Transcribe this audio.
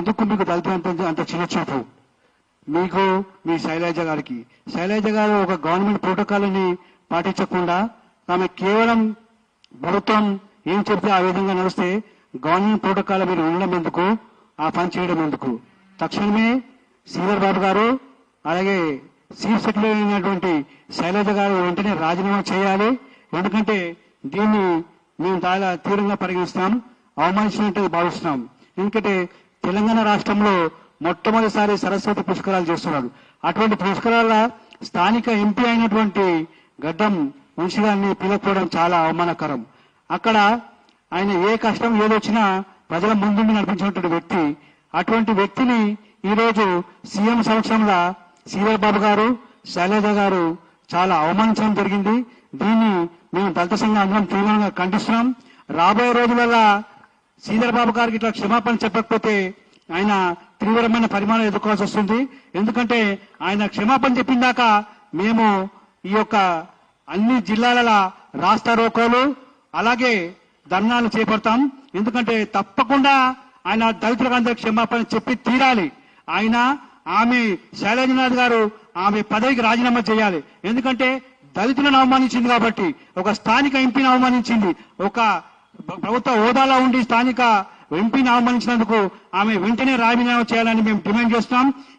ఎందుకు మీకు దళితులు అంత చిన్న చూపు? మీకు మీ శైలజ గారికి, శైలజ గారు ఒక గవర్నమెంట్ ప్రోటోకాల్ ని పాటించకుండా ఆమె కేవలం ప్రభుత్వం ఏం చెప్తే ఆ విధంగా నడిస్తే గవర్నమెంట్ ప్రోటోకాల్ మీరు ఉండడం ఎందుకు, ఆ పని చేయడం ఎందుకు? తక్షణమే శ్రీధర్ బాబు గారు అలాగే చీఫ్ సెక్రటరీ అయినటువంటి శైలజ గారు వెంటనే రాజీనామా చేయాలి. ఎందుకంటే దీన్ని మేము చాలా తీవ్రంగా పరిగణిస్తాం, అవమానించినట్టు భావిస్తున్నాం. ఎందుకంటే తెలంగాణ రాష్ట్రంలో మొట్టమొదటిసారి సరస్వతి పుష్కరాలు చేస్తున్నారు. అటువంటి పుష్కరాల స్థానిక ఎంపీ అయినటువంటి గడ్డం వంశీ గారిని పిలకపోవడం చాలా అవమానకరం. అక్కడ ఆయన ఏ కష్టం ఏదొచ్చినా ప్రజల ముందుండి నడిపించినటువంటి వ్యక్తి. అటువంటి వ్యక్తిని ఈరోజు సీఎం సమక్షంలో శ్రీధర్ బాబు గారు, శైలజ గారు చాలా అవమానించడం జరిగింది. దీన్ని మేము దళిత సంఘం అందరం తీవ్రంగా ఖండిస్తున్నాం. రాబోయే రోజులలో శ్రీధర్ బాబు గారికి ఇట్లా క్షమాపణ చెప్పకపోతే ఆయన తీవ్రమైన పరిమాణం ఎదుర్కోవాల్సి వస్తుంది. ఎందుకంటే ఆయన క్షమాపణ చెప్పిందాక మేము ఈ యొక్క అన్ని జిల్లాల రాస్తా రోకోలు అలాగే ధర్నాలు చేపడతాం. ఎందుకంటే తప్పకుండా ఆయన దళితులకు అందరికి క్షమాపణ చెప్పి తీరాలి. ఆయన ఆమె శైలజనాథ్ గారు ఆమె పదవికి రాజీనామా చేయాలి. ఎందుకంటే దళితులను అవమానించింది కాబట్టి, ఒక స్థానిక ఎంపీని అవమానించింది, ఒక ప్రభుత్వ హోదాలో ఉండి స్థానిక ఎంపీని అవమానించినందుకు ఆమె వెంటనే రాజీనామా చేయాలని మేము డిమాండ్ చేస్తున్నాం.